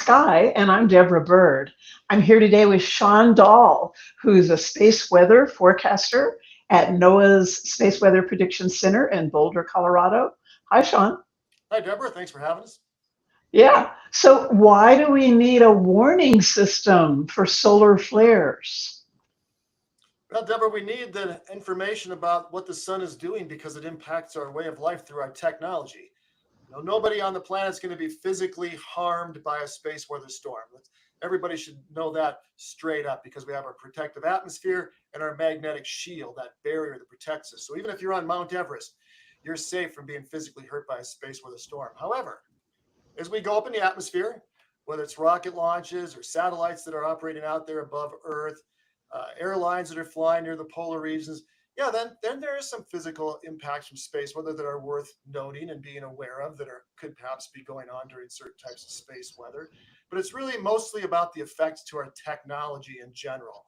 EarthSky, and I'm Deborah Byrd. I'm here today with Shawn Dahl, who's a space weather forecaster at NOAA's Space Weather Prediction Center in Boulder, Colorado. Hi, Shawn. Hi, Deborah. Thanks for having us. Yeah, so why do we need a warning system for solar flares? Well, Deborah, we need the information about what the sun is doing because it impacts our way of life through our technology. Nobody on the planet is going to be physically harmed by a space weather storm. Everybody should know that straight up because we have our protective atmosphere and our magnetic shield, that barrier that protects us. So even if you're on Mount Everest, you're safe from being physically hurt by a space weather storm. However, as we go up in the atmosphere, whether it's rocket launches or satellites that are operating out there above Earth, airlines that are flying near the polar regions, yeah, then there is some physical impacts from space weather that are worth noting and being aware of that could perhaps be going on during certain types of space weather. But it's really mostly about the effects to our technology in general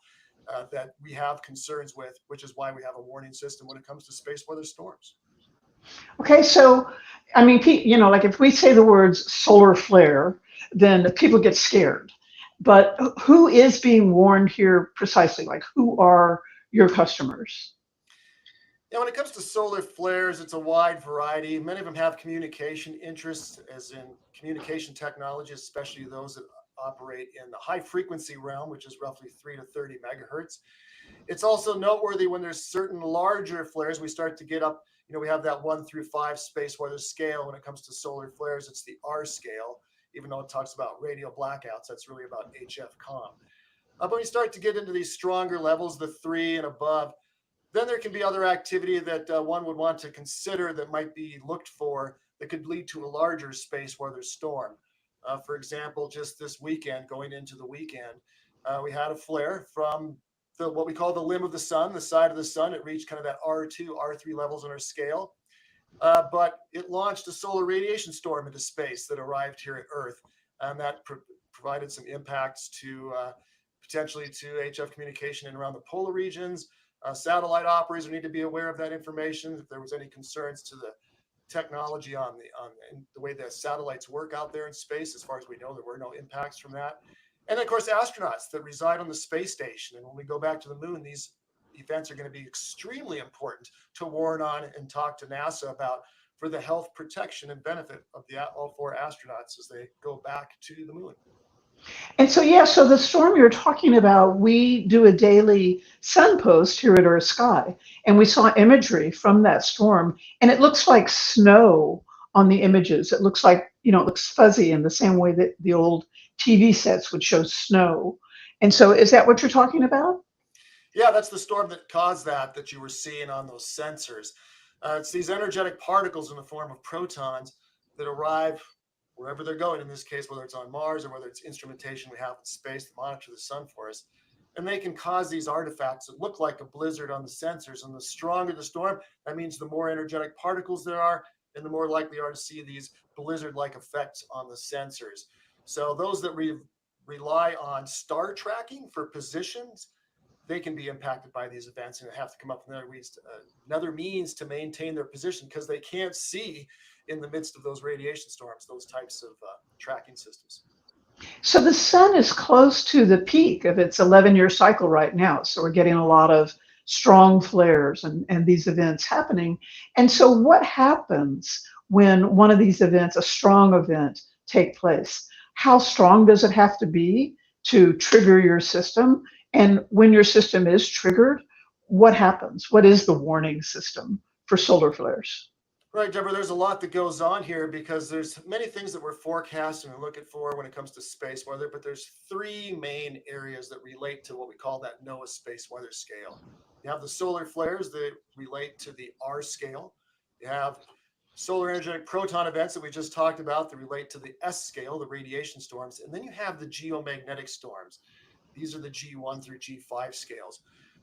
that we have concerns with, which is why we have a warning system when it comes to space weather storms. Okay, so I mean, like if we say the words solar flare, then people get scared. But who is being warned here precisely? Like, who are your customers? Yeah, when it comes to solar flares, it's a wide variety. Many of them have communication interests, as in communication technology, especially those that operate in the high frequency realm, which is roughly 3 to 30 megahertz. It's also noteworthy when there's certain larger flares, we start to get up, we have that 1 through 5 space weather scale. When it comes to solar flares, it's the R scale, even though it talks about radio blackouts, that's really about HF comm. But when you start to get into these stronger levels, the 3 and above, then there can be other activity that one would want to consider that might be looked for that could lead to a larger space weather storm. For example, just this weekend, going into the weekend, we had a flare from what we call the limb of the sun, the side of the sun. It reached kind of that R2, R3 levels on our scale. But it launched a solar radiation storm into space that arrived here at Earth. And that provided some impacts to potentially to HF communication in around the polar regions. Satellite operators need to be aware of that information. If there was any concerns to the technology on the way the satellites work out there in space, as far as we know, there were no impacts from that. And of course, astronauts that reside on the space station. And when we go back to the moon, these events are going to be extremely important to warn on and talk to NASA about for the health protection and benefit of all 4 astronauts as they go back to the moon. And so, yeah, so the storm you're talking about, we do a daily sun post here at EarthSky, and we saw imagery from that storm, and it looks like snow on the images. It looks like, it looks fuzzy in the same way that the old TV sets would show snow. And so, is that what you're talking about? Yeah, that's the storm that caused that you were seeing on those sensors. It's these energetic particles in the form of protons that arrive wherever they're going, in this case, whether it's on Mars or whether it's instrumentation we have in space to monitor the sun for us. And they can cause these artifacts that look like a blizzard on the sensors. And the stronger the storm, that means the more energetic particles there are, and the more likely you are to see these blizzard-like effects on the sensors. So those that rely on star tracking for positions, they can be impacted by these events and have to come up with another means to maintain their position because they can't see in the midst of those radiation storms, those types of tracking systems. So the sun is close to the peak of its 11-year cycle right now. So we're getting a lot of strong flares and these events happening. And so what happens when one of these events, a strong event, take place? How strong does it have to be to trigger your system? And when your system is triggered, what happens? What is the warning system for solar flares? Right, Deborah, there's a lot that goes on here because there's many things that we're forecasting and looking for when it comes to space weather, but there's 3 main areas that relate to what we call that NOAA space weather scale. You have the solar flares that relate to the R scale. You have solar energetic proton events that we just talked about that relate to the S scale, the radiation storms. And then you have the geomagnetic storms. These are the G1 through G5 scales.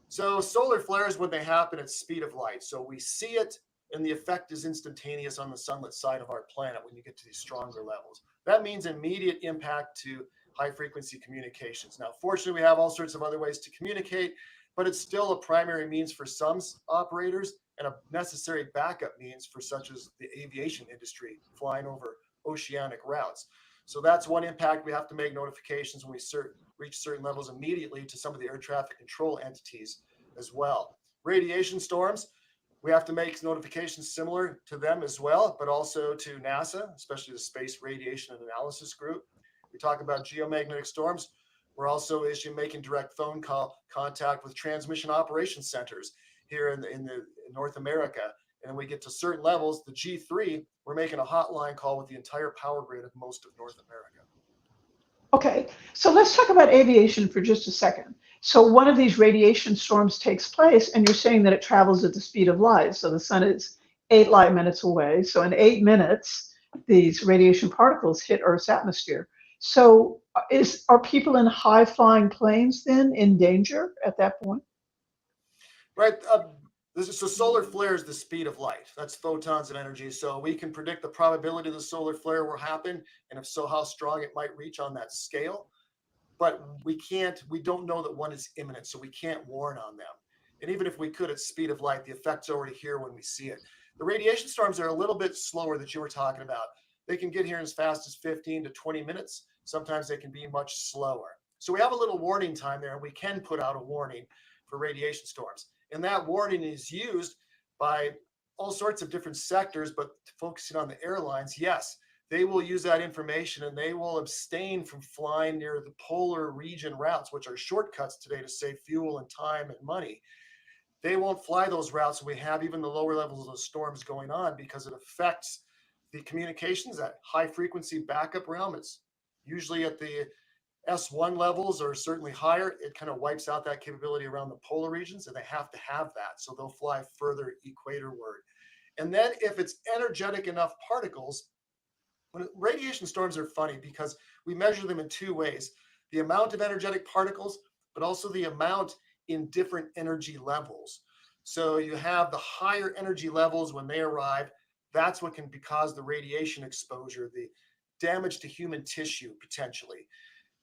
So solar flares, when they happen at speed of light. So we see it, and the effect is instantaneous on the sunlit side of our planet when you get to these stronger levels. That means immediate impact to high frequency communications. Now, fortunately, we have all sorts of other ways to communicate, but it's still a primary means for some operators and a necessary backup means for such as the aviation industry flying over oceanic routes. So that's one impact. We have to make notifications when we reach certain levels immediately to some of the air traffic control entities as well. Radiation storms, we have to make notifications similar to them as well, but also to NASA, especially the Space Radiation and Analysis Group. We talk about geomagnetic storms. We're also making direct phone contact with transmission operations centers here in North America. And we get to certain levels, the G3, we're making a hotline call with the entire power grid of most of North America. Okay, so let's talk about aviation for just a second. So one of these radiation storms takes place, and you're saying that it travels at the speed of light. So the sun is 8 light minutes away. So in 8 minutes, these radiation particles hit Earth's atmosphere. So are people in high-flying planes then in danger at that point? Right. So solar flare is the speed of light. That's photons of energy. So we can predict the probability of the solar flare will happen, and if so, how strong it might reach on that scale. But we don't know that one is imminent, so we can't warn on them. And even if we could at speed of light, the effect's already here when we see it. The radiation storms are a little bit slower that you were talking about. They can get here as fast as 15 to 20 minutes. Sometimes they can be much slower. So we have a little warning time there, and we can put out a warning for radiation storms. And that warning is used by all sorts of different sectors, but focusing on the airlines, yes, they will use that information and they will abstain from flying near the polar region routes, which are shortcuts today to save fuel and time and money. They won't fly those routes when we have even the lower levels of the storms going on, because it affects the communications, that high frequency backup realm. It's usually at the S1 levels or certainly higher. It kind of wipes out that capability around the polar regions, and they have to have that. So they'll fly further equatorward. And then if it's energetic enough particles, radiation storms are funny because we measure them in two ways: the amount of energetic particles, but also the amount in different energy levels. So you have the higher energy levels when they arrive. That's what can cause the radiation exposure, the damage to human tissue potentially.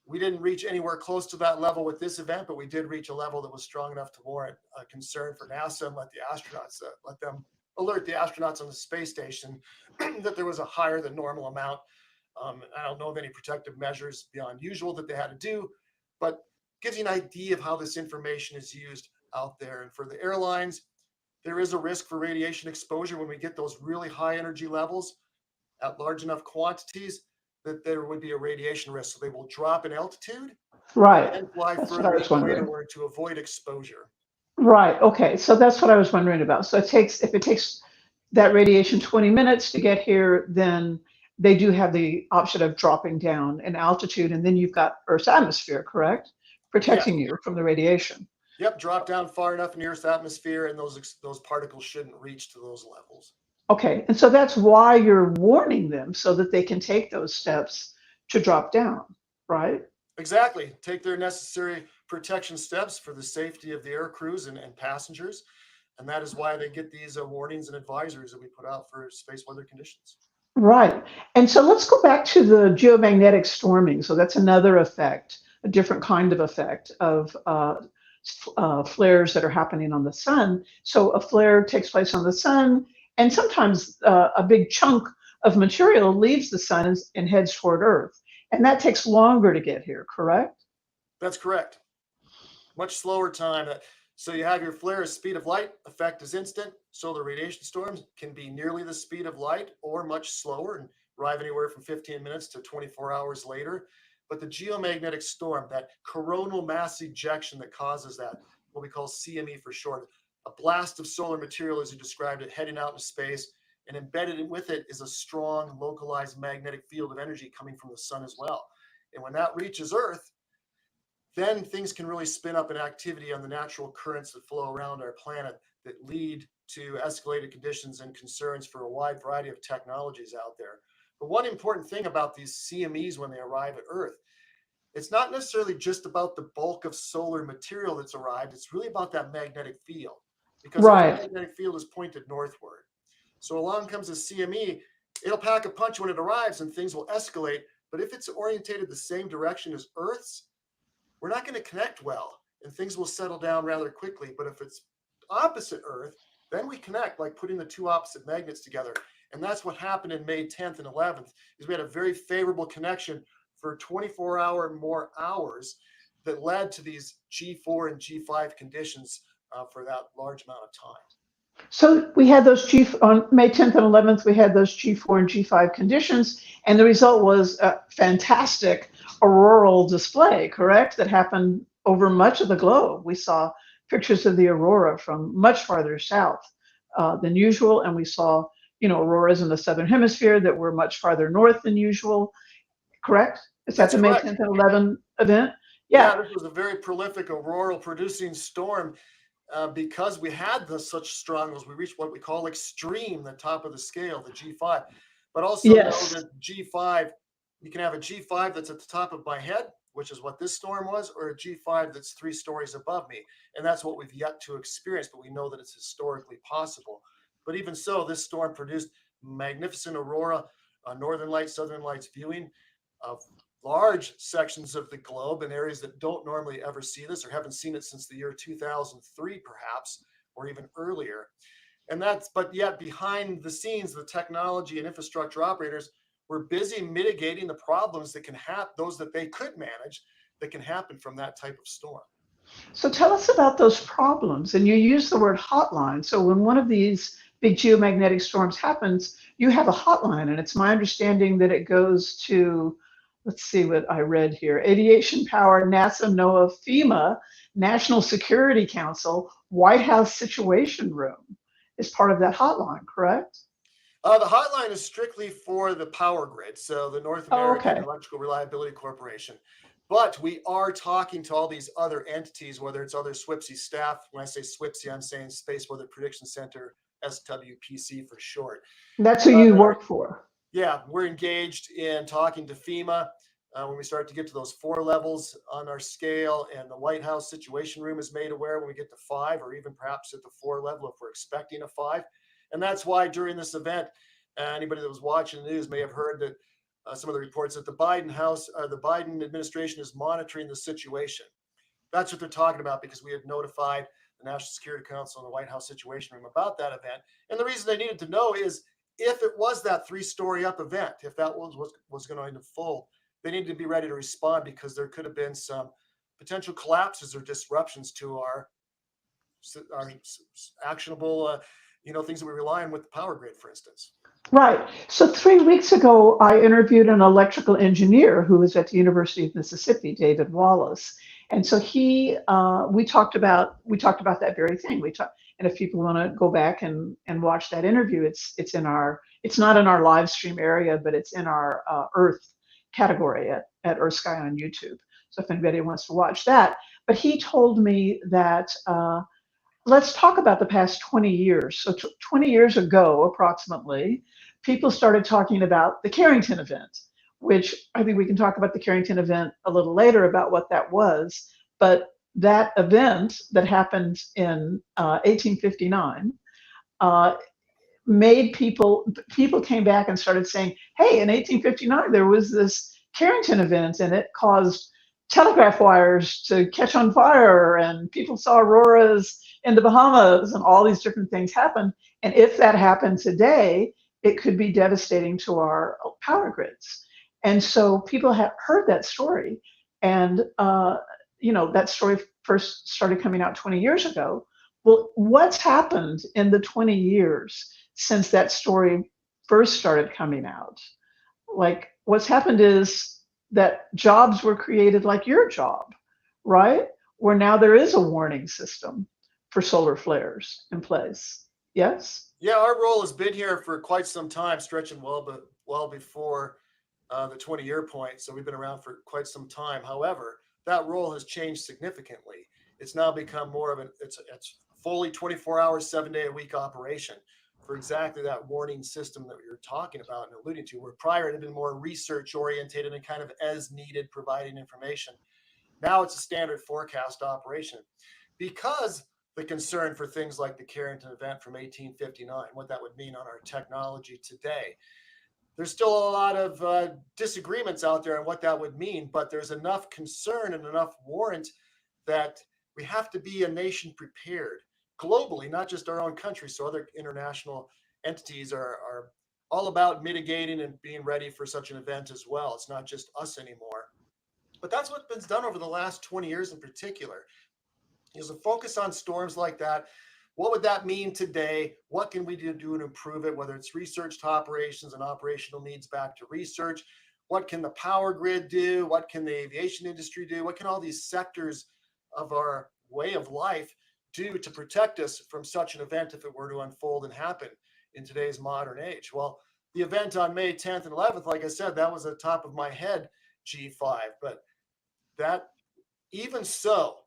We didn't reach anywhere close to that level with this event, but we did reach a level that was strong enough to warrant concern for NASA and let them alert the astronauts on the space station that there was a higher than normal amount. I don't know of any protective measures beyond usual that they had to do, but gives you an idea of how this information is used out there. And for the airlines, there is a risk for radiation exposure when we get those really high energy levels at large enough quantities that there would be a radiation risk. So they will drop in altitude, Right. and fly That's what further I was wondering. equatorward to avoid exposure. Right. Okay. So that's what I was wondering about. So if it takes that radiation 20 minutes to get here, then they do have the option of dropping down in altitude, and then you've got Earth's atmosphere, correct? Yes. Protecting you from the radiation. Yep. Drop down far enough in the Earth's atmosphere, and those particles shouldn't reach to those levels. Okay. And so that's why you're warning them, so that they can take those steps to drop down, right? Exactly. Take their necessary protection steps for the safety of the air crews and passengers. And that is why they get these warnings and advisories that we put out for space weather conditions. Right. And so let's go back to the geomagnetic storming. So that's another effect, a different kind of effect of flares that are happening on the sun. So a flare takes place on the sun, and sometimes a big chunk of material leaves the sun and heads toward Earth. And that takes longer to get here, correct? That's correct. Much slower time. So you have your flare speed of light, effect is instant. Solar radiation storms can be nearly the speed of light or much slower and arrive anywhere from 15 minutes to 24 hours later. But the geomagnetic storm, that coronal mass ejection that causes that, what we call CME for short, a blast of solar material, as you described it, heading out into space, and embedded with it is a strong localized magnetic field of energy coming from the sun as well. And when that reaches Earth, then things can really spin up an activity on the natural currents that flow around our planet that lead to escalated conditions and concerns for a wide variety of technologies out there. But one important thing about these CMEs when they arrive at Earth, it's not necessarily just about the bulk of solar material that's arrived. It's really about that magnetic field, because Right. the magnetic field is pointed northward. So along comes a CME. It'll pack a punch when it arrives and things will escalate. But if it's orientated the same direction as Earth's, we're not going to connect well and things will settle down rather quickly. But if it's opposite Earth, then we connect, like putting the two opposite magnets together. And that's what happened in May 10th and 11th, is we had a very favorable connection for 24-hour and more hours that led to these G4 and G5 conditions for that large amount of time. So we had those on May 10th and 11th, we had those G4 and G5 conditions, and the result was a fantastic auroral display, correct? That happened over much of the globe. We saw pictures of the aurora from much farther south than usual, and we saw, auroras in the southern hemisphere that were much farther north than usual, correct? Is that the May 10th and 11th event? Yeah, this was a very prolific auroral producing storm. Because we had such strong, we reached what we call extreme, the top of the scale, the G5. But also know that G5, you can have a G5 that's at the top of my head, which is what this storm was, or a G5 that's 3 stories above me. And that's what we've yet to experience, but we know that it's historically possible. But even so, this storm produced magnificent aurora, northern lights, southern lights viewing of large sections of the globe in areas that don't normally ever see this or haven't seen it since the year 2003, perhaps, or even earlier. But yet behind the scenes, the technology and infrastructure operators were busy mitigating the problems that can happen, those that they could manage, that can happen from that type of storm. So tell us about those problems. And you use the word hotline. So when one of these big geomagnetic storms happens, you have a hotline. And it's my understanding that it goes to, let's see what I read here: Aviation Power, NASA, NOAA, FEMA, National Security Council, White House Situation Room is part of that hotline, correct? The hotline is strictly for the power grid, so the North American Electrical Reliability Corporation. But we are talking to all these other entities, whether it's other SWPC staff. When I say SWPC, I'm saying Spaceweather Prediction Center, SWPC for short. That's who you work for. Yeah, we're engaged in talking to FEMA when we start to get to those 4 levels on our scale, and the White House Situation Room is made aware when we get to 5, or even perhaps at the 4 level if we're expecting a 5. And that's why during this event, anybody that was watching the news may have heard that some of the reports that the Biden administration is monitoring the situation. That's what they're talking about, because we had notified the National Security Council and the White House Situation Room about that event. And the reason they needed to know is if it was that 3-story up event, if that was going to unfold, they needed to be ready to respond, because there could have been some potential collapses or disruptions to our actionable, things that we rely on with the power grid, for instance. Right. So 3 weeks ago, I interviewed an electrical engineer who was at the University of Mississippi, David Wallace. And so we talked about that very thing. And if people want to go back and watch that interview, it's not in our live stream area, but it's in our Earth category at EarthSky on YouTube. So if anybody wants to watch that. But he told me that let's talk about the past 20 years. So 20 years ago, approximately, people started talking about the Carrington event, which I think we can talk about the Carrington event a little later about what that was. But that event that happened in 1859 made people came back and started saying, hey, in 1859, there was this Carrington event, and it caused telegraph wires to catch on fire, and people saw auroras in the Bahamas, and all these different things happened. And if that happened today, it could be devastating to our power grids. And so people have heard that story. And, that story first started coming out 20 years ago. Well, what's happened in the 20 years since that story first started coming out? Like, what's happened is that jobs were created, like your job, right? Where now there is a warning system for solar flares in place. Yes? Yeah, our role has been here for quite some time, stretching well before the 20-year point. So we've been around for quite some time. However, that role has changed significantly. It's now become more of it's fully 24 hours, 7-day-a-week operation for exactly that warning system that you're talking about and alluding to, where prior it had been more research oriented and kind of as needed, providing information. Now it's a standard forecast operation, because the concern for things like the Carrington event from 1859, what that would mean on our technology today. There's still a lot of disagreements out there on what that would mean, but there's enough concern and enough warrant that we have to be a nation prepared globally, not just our own country. So other international entities are all about mitigating and being ready for such an event as well. It's not just us anymore. But that's what's been done over the last 20 years in particular. Is a focus on storms like that. What would that mean today? What can we do to improve it, whether it's research to operations and operational needs back to research? What can the power grid do? What can the aviation industry do? What can all these sectors of our way of life do to protect us from such an event if it were to unfold and happen in today's modern age? Well, the event on May 10th and 11th, like I said, that was a top of my head G5. But that, even so,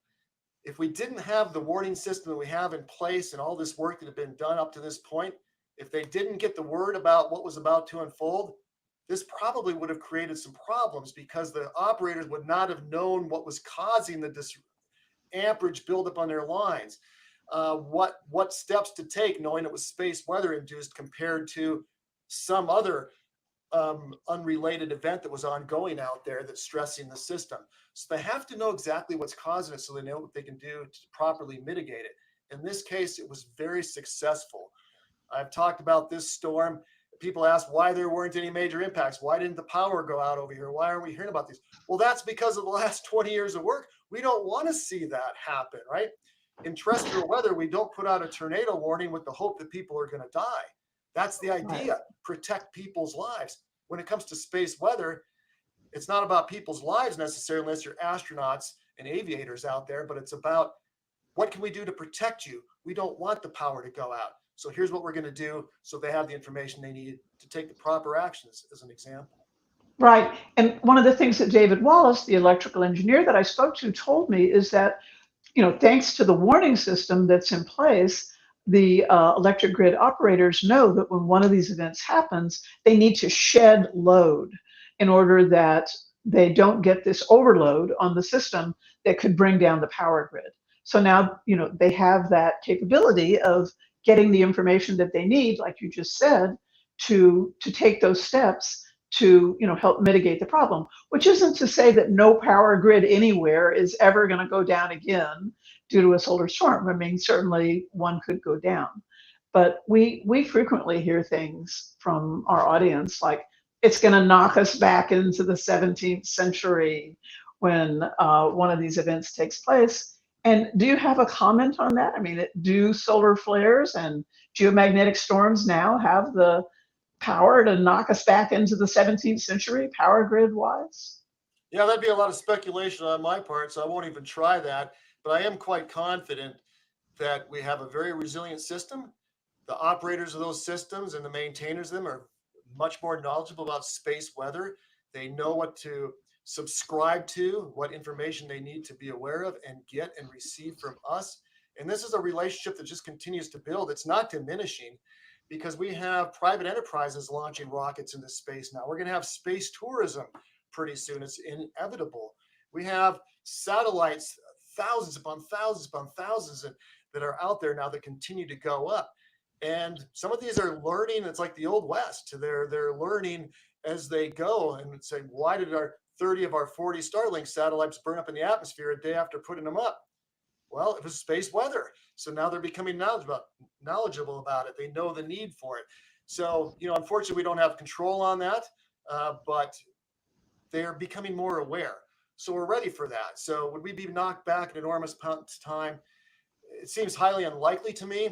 if we didn't have the warning system that we have in place and all this work that had been done up to this point, if they didn't get the word about what was about to unfold, this probably would have created some problems because the operators would not have known what was causing the amperage buildup on their lines, what steps to take, knowing it was space weather induced compared to some other unrelated event that was ongoing out there that's stressing the system. So they have to know exactly what's causing it so they know what they can do to properly mitigate it. In this case, it was very successful. I've talked about this storm. People ask why there weren't any major impacts. Why didn't the power go out over here? Why aren't we hearing about these? Well, that's because of the last 20 years of work. We don't want to see that happen, right? In terrestrial weather, we don't put out a tornado warning with the hope that people are going to die. That's the idea, right. Protect people's lives. When it comes to space weather, it's not about people's lives necessarily, unless you're astronauts and aviators out there, but it's about what can we do to protect you? We don't want the power to go out. So here's what we're going to do so they have the information they need to take the proper actions, as an example. Right. And one of the things that David Wallace, the electrical engineer that I spoke to, told me is that, thanks to the warning system that's in place, the electric grid operators know that when one of these events happens, they need to shed load in order that they don't get this overload on the system that could bring down the power grid. So now, they have that capability of getting the information that they need, like you just said, to take those steps to help mitigate the problem, which isn't to say that no power grid anywhere is ever going to go down again due to a solar storm. I mean, certainly one could go down, but we frequently hear things from our audience like it's going to knock us back into the 17th century when one of these events takes place. And do you have a comment on that? I mean, do solar flares and geomagnetic storms now have the power to knock us back into the 17th century, power grid wise? Yeah, that'd be a lot of speculation on my part, so I won't even try that. But I am quite confident that we have a very resilient system. The operators of those systems and the maintainers of them are much more knowledgeable about space weather. They know what to subscribe to, what information they need to be aware of and get and receive from us. And this is a relationship that just continues to build. It's not diminishing because we have private enterprises launching rockets into space now. We're going to have space tourism pretty soon. It's inevitable. We have satellites, thousands upon thousands upon thousands that are out there now that continue to go up. And some of these are learning. It's like the Old West. They're learning as they go and say, why did our 30 of our 40 Starlink satellites burn up in the atmosphere a day after putting them up? Well, it was space weather. So now they're becoming knowledgeable about it. They know the need for it. So, unfortunately, we don't have control on that, but they're becoming more aware. So we're ready for that. So would we be knocked back an enormous amount of time? It seems highly unlikely to me.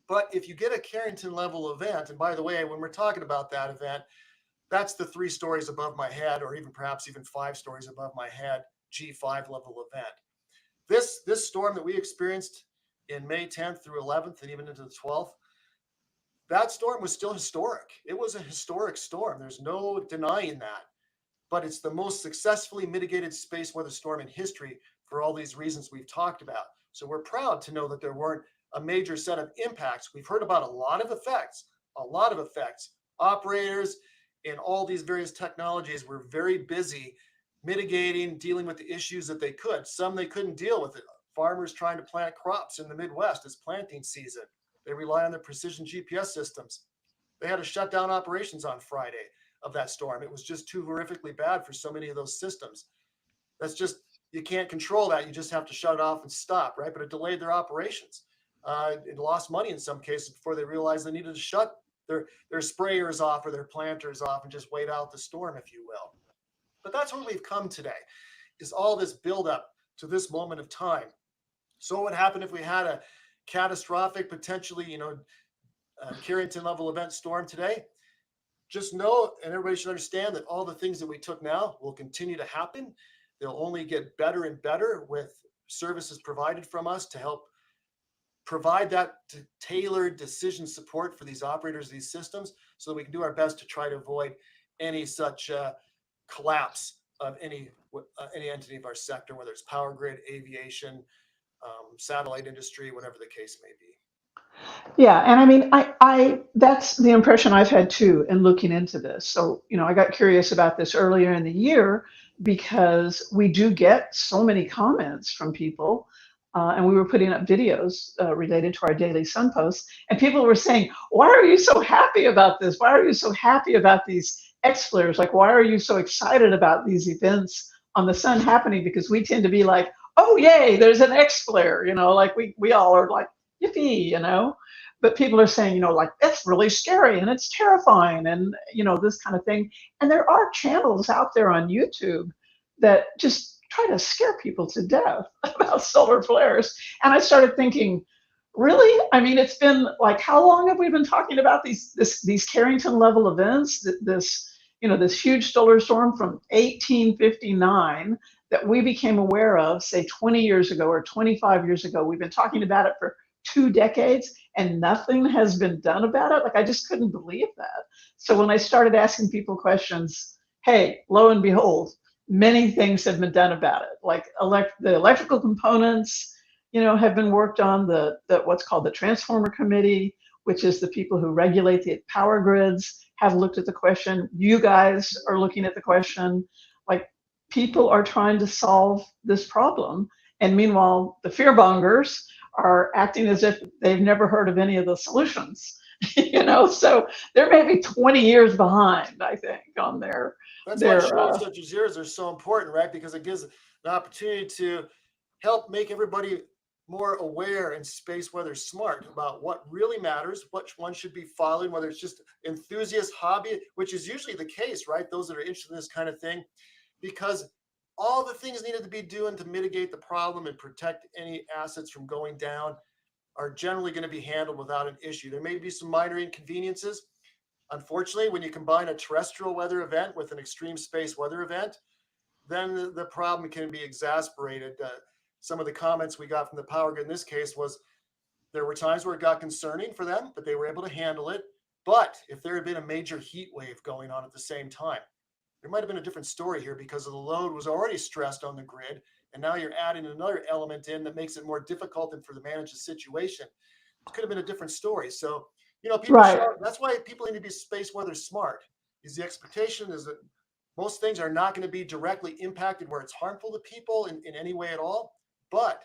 But if you get a Carrington level event, and by the way, when we're talking about that event, that's the 3 stories above my head, or even perhaps even 5 stories above my head, G5 level event. This storm that we experienced in May 10th through 11th and even into the 12th, that storm was still historic. It was a historic storm. There's no denying that. But it's the most successfully mitigated space weather storm in history for all these reasons we've talked about. So we're proud to know that there weren't a major set of impacts. We've heard about a lot of effects. Operators in all these various technologies were very busy mitigating, dealing with the issues that they could. Some they couldn't deal with it. Farmers trying to plant crops in the Midwest, it's planting season. They rely on their precision GPS systems. They had to shut down operations on Friday of that storm. It was just too horrifically bad for so many of those systems. That's just, you can't control that. You just have to shut it off and stop, right? But it delayed their operations. It lost money in some cases before they realized they needed to shut their sprayers off or their planters off and just wait out the storm, if you will. But that's where we've come today, is all this buildup to this moment of time. So what would happen if we had a catastrophic, potentially, Carrington level event storm today? Just know, and everybody should understand, that all the things that we took now will continue to happen. They'll only get better and better with services provided from us to help provide that tailored decision support for these operators of these systems, so that we can do our best to try to avoid any such collapse of any entity of our sector, whether it's power grid, aviation, satellite industry, whatever the case may be. Yeah, and I mean, I that's the impression I've had too in looking into this. So, I got curious about this earlier in the year because we do get so many comments from people, and we were putting up videos related to our daily sun posts, and people were saying, "Why are you so happy about this? Why are you so happy about these X flares? Like, why are you so excited about these events on the sun happening?" Because we tend to be like, "Oh, yay, there's an X flare," like we all are like, "Yippee," But people are saying, like, that's really scary and it's terrifying and, this kind of thing. And there are channels out there on YouTube that just try to scare people to death about solar flares. And I started thinking, really? I mean, it's been like, how long have we been talking about these Carrington level events, this huge solar storm from 1859 that we became aware of, say 20 years ago or 25 years ago. We've been talking about it for 2 decades and nothing has been done about it. Like, I just couldn't believe that. So when I started asking people questions, hey, lo and behold, many things have been done about it. Like the electrical components, have been worked on. The what's called the Transformer Committee, which is the people who regulate the power grids, have looked at the question. You guys are looking at the question. Like, people are trying to solve this problem. And meanwhile, the fear-mongers are acting as if they've never heard of any of the solutions, so they're maybe 20 years behind, I think, on their. That's why shows such as yours are so important, right? Because it gives an opportunity to help make everybody more aware and space weather smart about what really matters, what one should be following, whether it's just enthusiast hobby, which is usually the case, right? Those that are interested in this kind of thing, because all the things needed to be doing to mitigate the problem and protect any assets from going down are generally going to be handled without an issue. There may be some minor inconveniences. Unfortunately, when you combine a terrestrial weather event with an extreme space weather event, then the problem can be exacerbated. Some of the comments we got from the power grid in this case was there were times where it got concerning for them, but they were able to handle it. But if there had been a major heat wave going on at the same time, there might have been a different story here, because the load was already stressed on the grid. And now you're adding another element in that makes it more difficult and for the manage the situation. It could have been a different story. So, people Right. that's why people need to be space weather smart. Is the expectation is that most things are not going to be directly impacted where it's harmful to people in any way at all. But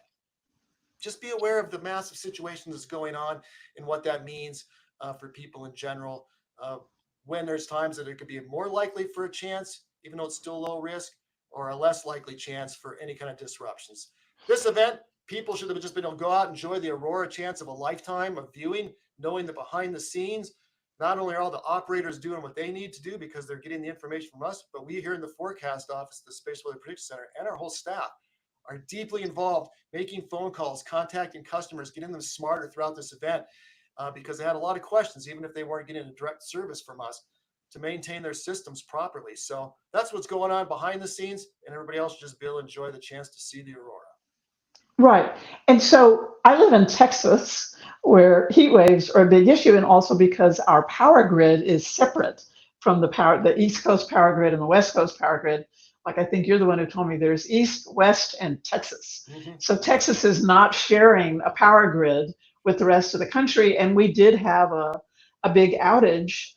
just be aware of the massive situation that's going on and what that means for people in general. When there's times that it could be more likely for a chance, even though it's still low risk, or a less likely chance for any kind of disruptions. This event, people should have just been able to go out and enjoy the aurora chance of a lifetime of viewing, knowing that behind the scenes, not only are all the operators doing what they need to do because they're getting the information from us, but we here in the forecast office, the Space Weather Prediction Center, and our whole staff are deeply involved, making phone calls, contacting customers, getting them smarter throughout this event, because they had a lot of questions, even if they weren't getting a direct service from us, to maintain their systems properly. So that's what's going on behind the scenes, and everybody else should just be able to enjoy the chance to see the aurora. Right. And so I live in Texas, where heat waves are a big issue, and also because our power grid is separate from the East Coast power grid and the West Coast power grid. Like, I think you're the one who told me there's East, West, and Texas. Mm-hmm. So Texas is not sharing a power grid with the rest of the country. And we did have a big outage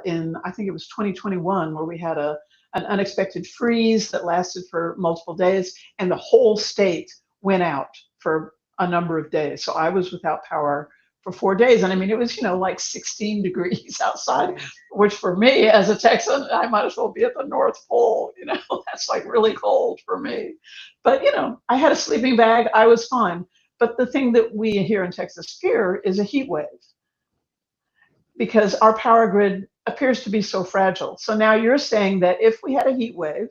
in, I think it was 2021, where we had an unexpected freeze that lasted for multiple days, and the whole state went out for a number of days. So I was without power for 4 days. And I mean, it was, like 16 degrees outside, which for me as a Texan, I might as well be at the North Pole. That's like really cold for me. But, I had a sleeping bag. I was fine. But the thing that we here in Texas fear is a heat wave. because our power grid appears to be so fragile. So now you're saying that if we had a heat wave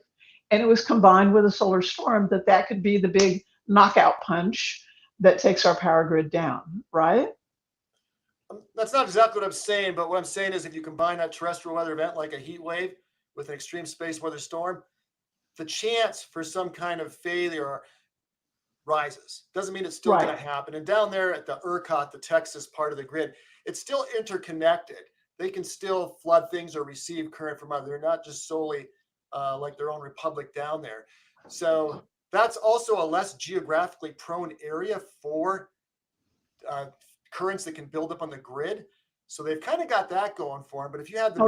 and it was combined with a solar storm, that could be the big knockout punch that takes our power grid down, right? That's not exactly what I'm saying, but what I'm saying is if you combine that terrestrial weather event like a heat wave with an extreme space weather storm, the chance for some kind of failure rises. Doesn't mean it's still going to happen. And down there at the ERCOT, the Texas part of the grid, it's still interconnected. They can still flood things or receive current from other. They're not just solely like their own republic down there. So that's also a less geographically prone area for currents that can build up on the grid. So they've kind of got that going for them. But if you had the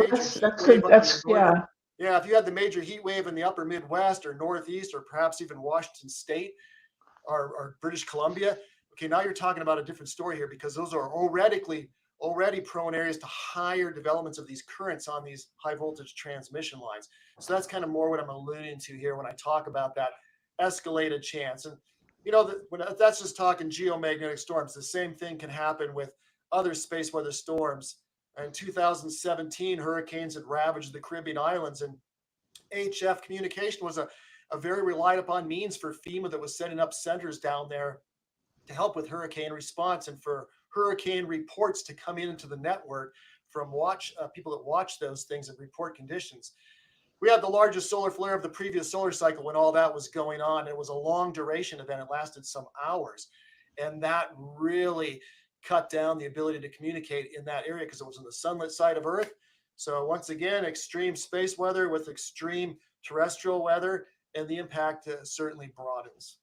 if you had the major heat wave in the upper Midwest or Northeast or perhaps even Washington State or British Columbia, okay, now you're talking about a different story here because those are already prone areas to higher developments of these currents on these high voltage transmission lines. So that's kind of more what I'm alluding to here when I talk about that escalated chance. And that's just talking geomagnetic storms. The same thing can happen with other space weather storms. In 2017, hurricanes had ravaged the Caribbean islands, and HF communication was a very relied upon means for FEMA that was setting up centers down there to help with hurricane response and for hurricane reports to come into the network from people that watch those things and report conditions. We had the largest solar flare of the previous solar cycle when all that was going on. It was a long duration event. It lasted some hours. And that really cut down the ability to communicate in that area because it was on the sunlit side of Earth. So once again, extreme space weather with extreme terrestrial weather, and the impact certainly broadens.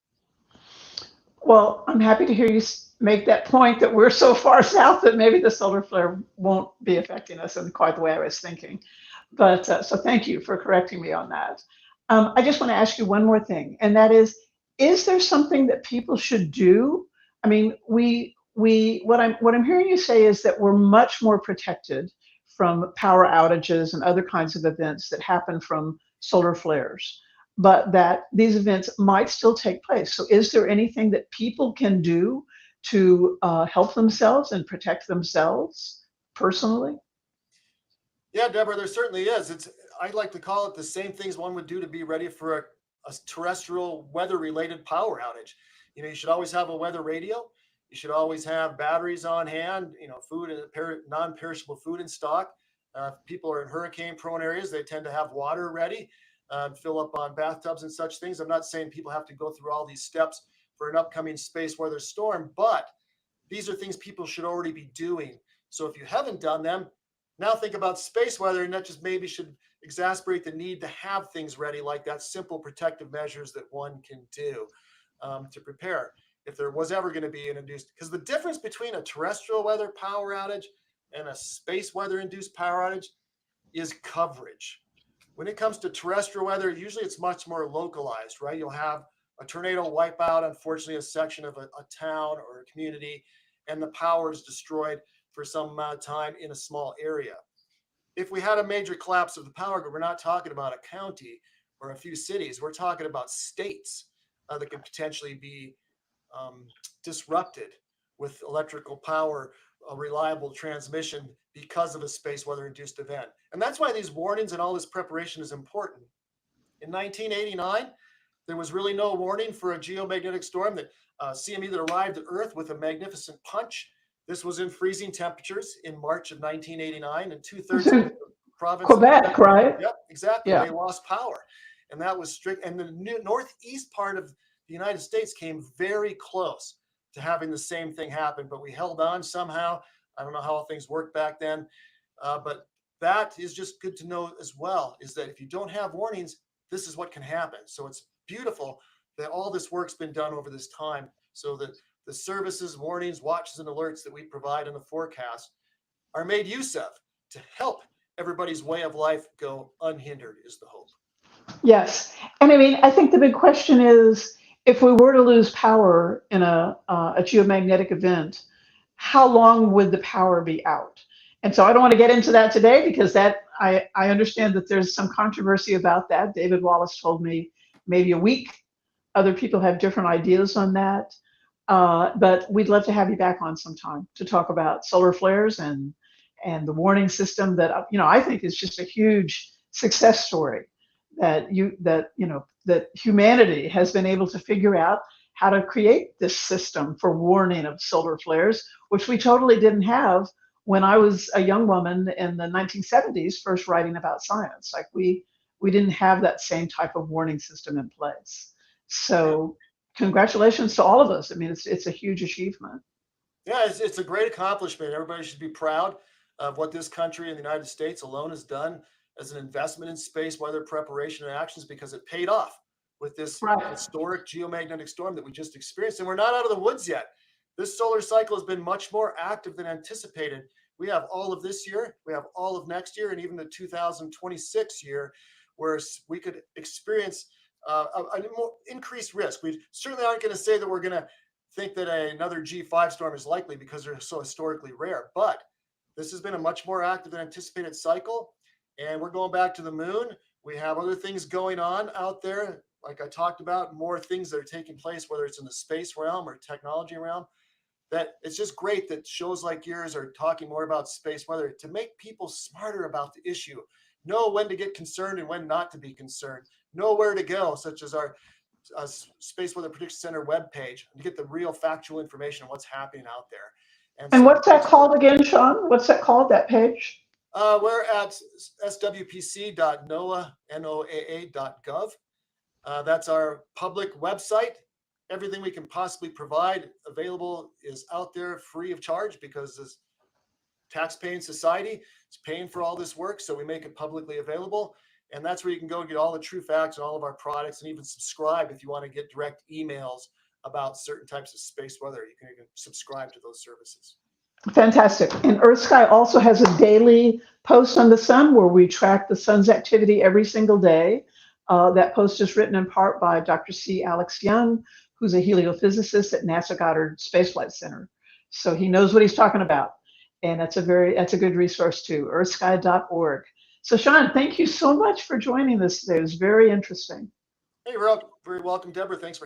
Well, I'm happy to hear you make that point that we're so far south that maybe the solar flare won't be affecting us in quite the way I was thinking. But so thank you for correcting me on that. I just want to ask you one more thing, and that is there something that people should do? I mean, what I'm hearing you say is that we're much more protected from power outages and other kinds of events that happen from solar flares, but that these events might still take place. So is there anything that people can do to help themselves and protect themselves personally? Yeah, Deborah, there certainly is. I'd like to call it the same things one would do to be ready for a terrestrial weather-related power outage. You should always have a weather radio. You should always have batteries on hand, food and non-perishable food in stock. If people are in hurricane-prone areas, they tend to have water ready, fill up on bathtubs and such things. I'm not saying people have to go through all these steps for an upcoming space weather storm, but these are things people should already be doing. So if you haven't done them, now think about space weather, and that just maybe should exacerbate the need to have things ready like that, simple protective measures that one can do to prepare if there was ever going to be an induced. Because the difference between a terrestrial weather power outage and a space weather induced power outage is coverage. When it comes to terrestrial weather, usually it's much more localized, right? You'll have a tornado wipe out, unfortunately, a section of a town or a community, and the power is destroyed for some amount of time in a small area. If we had a major collapse of the power grid, we're not talking about a county or a few cities. We're talking about states that could potentially be disrupted with electrical power, reliable transmission because of a space weather induced event. And that's why these warnings and all this preparation is important. In 1989, there was really no warning for a geomagnetic storm that CME that arrived at Earth with a magnificent punch. This was in freezing temperatures in March of 1989, and 2/3 of the province. Quebec, right? Yep, exactly. Yeah. They lost power, and that was strict. And the northeast part of the United States came very close to having the same thing happen, but we held on somehow. I don't know how things worked back then, but that is just good to know as well, is that if you don't have warnings, this is what can happen. So it's beautiful that all this work's been done over this time so that the services, warnings, watches, and alerts that we provide in the forecast are made use of to help everybody's way of life go unhindered, is the hope. Yes. And I mean, I think the big question is, if we were to lose power in a geomagnetic event, how long would the power be out? And so I don't want to get into that today because I understand that there's some controversy about that. David Wallace told me maybe a week. Other people have different ideas on that. But we'd love to have you back on sometime to talk about solar flares and and the warning system that I think is just a huge success story that that humanity has been able to figure out how to create this system for warning of solar flares, which we totally didn't have when I was a young woman in the 1970s, first writing about science. Like we didn't have that same type of warning system in place. So congratulations to all of us. I mean, it's a huge achievement. Yeah, it's a great accomplishment. Everybody should be proud of what this country and the United States alone has done as an investment in space weather preparation and actions, because it paid off with this Right. historic geomagnetic storm that we just experienced. And we're not out of the woods yet. This solar cycle has been much more active than anticipated. We have all of this year, we have all of next year, and even the 2026 year, where we could experience a more increased risk. We certainly aren't going to say that we're going to think that another G5 storm is likely because they're so historically rare, but this has been a much more active than anticipated cycle, and we're going back to the moon. We have other things going on out there, like I talked about, more things that are taking place, whether it's in the space realm or technology realm. That it's just great that shows like yours are talking more about space weather to make people smarter about the issue, know when to get concerned and when not to be concerned, know where to go, such as our Space Weather Prediction Center webpage, and to get the real factual information on what's happening out there. And so, what's that called again, Shawn? What's that called, that page? We're at swpc.noaa.gov. That's our public website. Everything we can possibly provide available is out there free of charge, because this tax-paying society is paying for all this work, so we make it publicly available. And that's where you can go and get all the true facts on all of our products, and even subscribe if you want to get direct emails about certain types of space weather. You can subscribe to those services. Fantastic. And EarthSky also has a daily post on the sun where we track the sun's activity every single day. That post is written in part by Dr. C. Alex Young, who's a heliophysicist at NASA Goddard Spaceflight Center. So he knows what he's talking about. And that's a good resource too, earthsky.org. So Shawn, thank you so much for joining us today. It was very interesting. Hey, you're very welcome, Deborah. Thanks for having me.